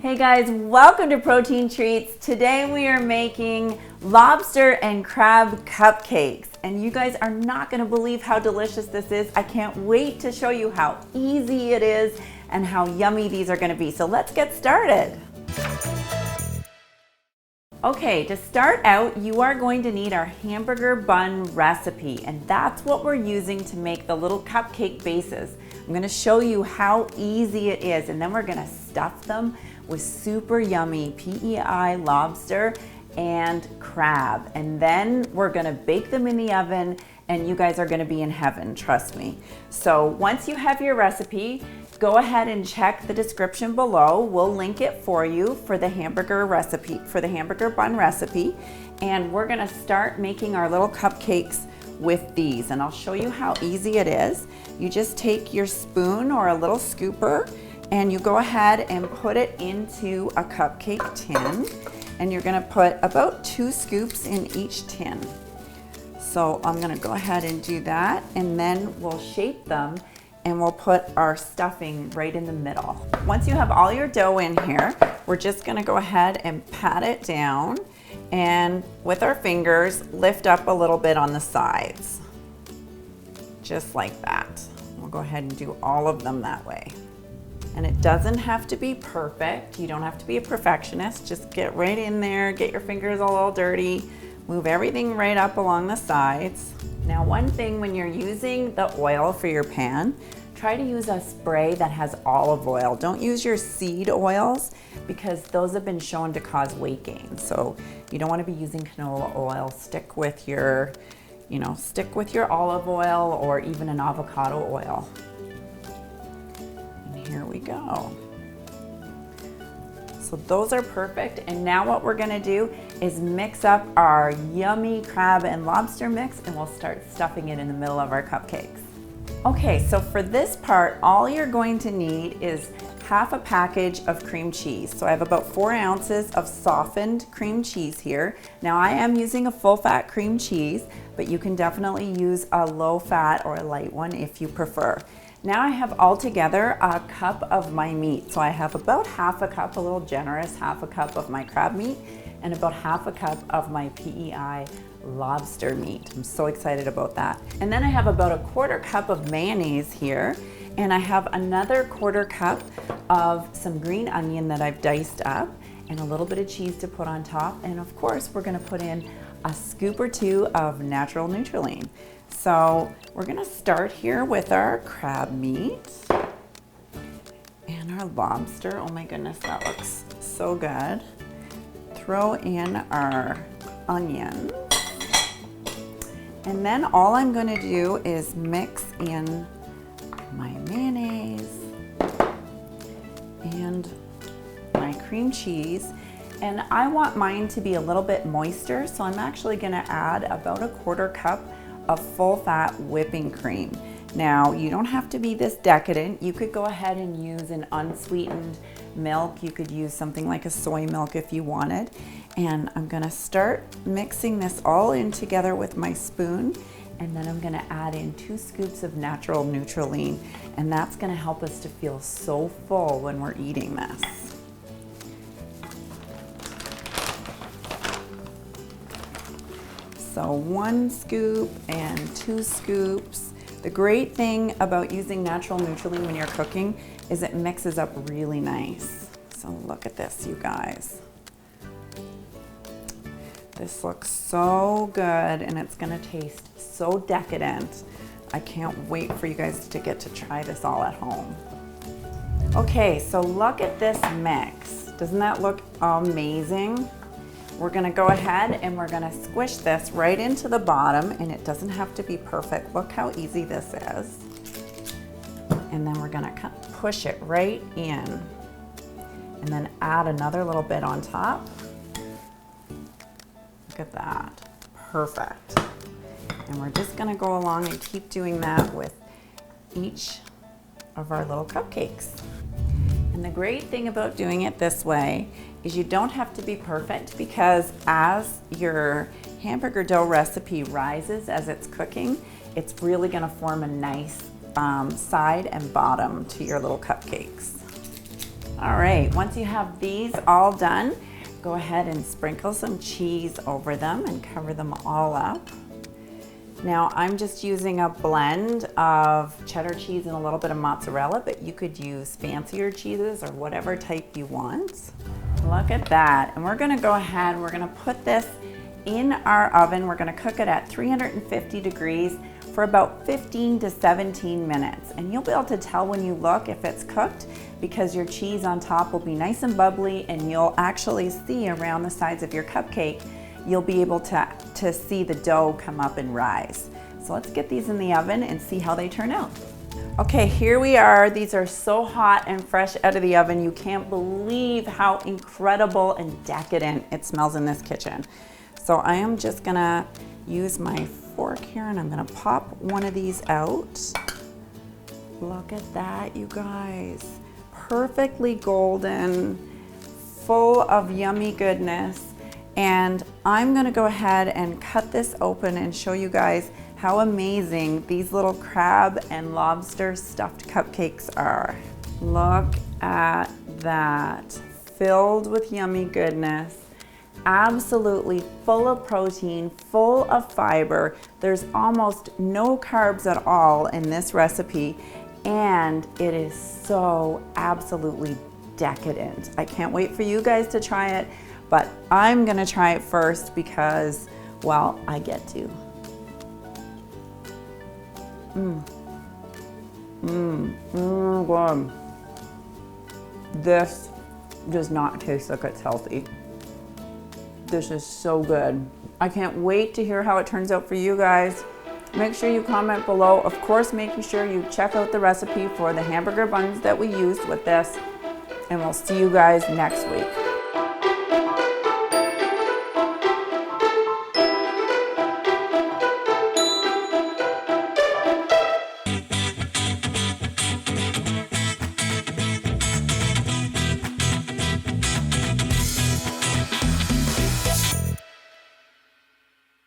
Hey guys, welcome to Protein Treats. Today we are making lobster and crab cupcakes. And you guys are not gonna believe how delicious this is. I can't wait to show you how easy it is and how yummy these are gonna be. So let's get started. Okay, to start out, you are going to need our hamburger bun recipe, and that's what we're using to make the little cupcake bases. I'm gonna show you how easy it is, and then we're gonna stuff them with super yummy PEI lobster and crab. And then we're gonna bake them in the oven, and you guys are gonna be in heaven, trust me. So once you have your recipe, go ahead and check the description below. We'll link it for you for the hamburger recipe, for the hamburger bun recipe. And we're gonna start making our little cupcakes with these. And I'll show you how easy it is. You just take your spoon or a little scooper and you go ahead and put it into a cupcake tin. And you're gonna put about 2 scoops in each tin. So I'm gonna go ahead and do that, and then we'll shape them and we'll put our stuffing right in the middle. Once you have all your dough in here, we're just gonna go ahead and pat it down, and with our fingers, lift up a little bit on the sides. Just like that. We'll go ahead and do all of them that way. And it doesn't have to be perfect. You don't have to be a perfectionist. Just get right in there, get your fingers all dirty, move everything right up along the sides. Now, one thing when you're using the oil for your pan, try to use a spray that has olive oil. Don't use your seed oils because those have been shown to cause weight gain. So you don't want to be using canola oil. Stick with your, stick with your olive oil or even an avocado oil. And here we go. So those are perfect, and now what we're gonna do is mix up our yummy crab and lobster mix, and we'll start stuffing it in the middle of our cupcakes. Okay, so for this part, all you're going to need is half a package of cream cheese. So I have about 4 ounces of softened cream cheese here. Now I am using a full fat cream cheese, but you can definitely use a low fat or a light one if you prefer. Now I have altogether a cup of my meat. So I have about half a cup, a little generous half a cup of my crab meat, and about half a cup of my PEI lobster meat. I'm so excited about that. And then I have about a 1/4 cup of mayonnaise here, and I have another 1/4 cup of some green onion that I've diced up, and a little bit of cheese to put on top. And of course, we're gonna put in a scoop or 2 of natural Nutritional. So we're gonna start here with our crab meat and our lobster. Oh my goodness, that looks so good. Throw in our onions. And then all I'm gonna do is mix in my mayonnaise and my cream cheese. And I want mine to be a little bit moister, so I'm actually gonna add about a 1/4 cup of full fat whipping cream. Now, you don't have to be this decadent. You could go ahead and use an unsweetened milk. You could use something like a soy milk if you wanted. And I'm gonna start mixing this all in together with my spoon. And then I'm gonna add in 2 scoops of natural Nutritional. And that's gonna help us to feel so full when we're eating this. So 1 scoop and 2 scoops. The great thing about using natural Nutritional when you're cooking is it mixes up really nice. So look at this, you guys. This looks so good, and it's gonna taste so decadent. I can't wait for you guys to get to try this all at home. Okay, so look at this mix. Doesn't that look amazing? We're gonna go ahead and we're gonna squish this right into the bottom, and it doesn't have to be perfect. Look how easy this is. And then we're gonna push it right in, and then add another little bit on top. Look at that, perfect. And we're just gonna go along and keep doing that with each of our little cupcakes. And the great thing about doing it this way is you don't have to be perfect, because as your hamburger dough recipe rises as it's cooking, it's really gonna form a nice side and bottom to your little cupcakes. All right, once you have these all done, go ahead and sprinkle some cheese over them and cover them all up. Now I'm just using a blend of cheddar cheese and a little bit of mozzarella, but you could use fancier cheeses or whatever type you want. Look at that. And we're gonna go ahead, we're gonna put this in our oven. We're gonna cook it at 350 degrees for about 15 to 17 minutes. And you'll be able to tell when you look if it's cooked because your cheese on top will be nice and bubbly, and you'll actually see around the sides of your cupcake, you'll be able to see the dough come up and rise. So let's get these in the oven and see how they turn out. Okay, here we are. These are so hot and fresh out of the oven. You can't believe how incredible and decadent it smells in this kitchen. So I am just gonna use my fork here and I'm gonna pop one of these out. Look at that, you guys. Perfectly golden, full of yummy goodness. And I'm gonna go ahead and cut this open and show you guys how amazing these little crab and lobster stuffed cupcakes are. Look at that, filled with yummy goodness, absolutely full of protein, full of fiber. There's almost no carbs at all in this recipe, and it is so absolutely decadent. I can't wait for you guys to try it. But I'm gonna try it first because, well, I get to. God. This does not taste like it's healthy. This is so good. I can't wait to hear how it turns out for you guys. Make sure you comment below. Of course, making sure you check out the recipe for the hamburger buns that we used with this. And we'll see you guys next week.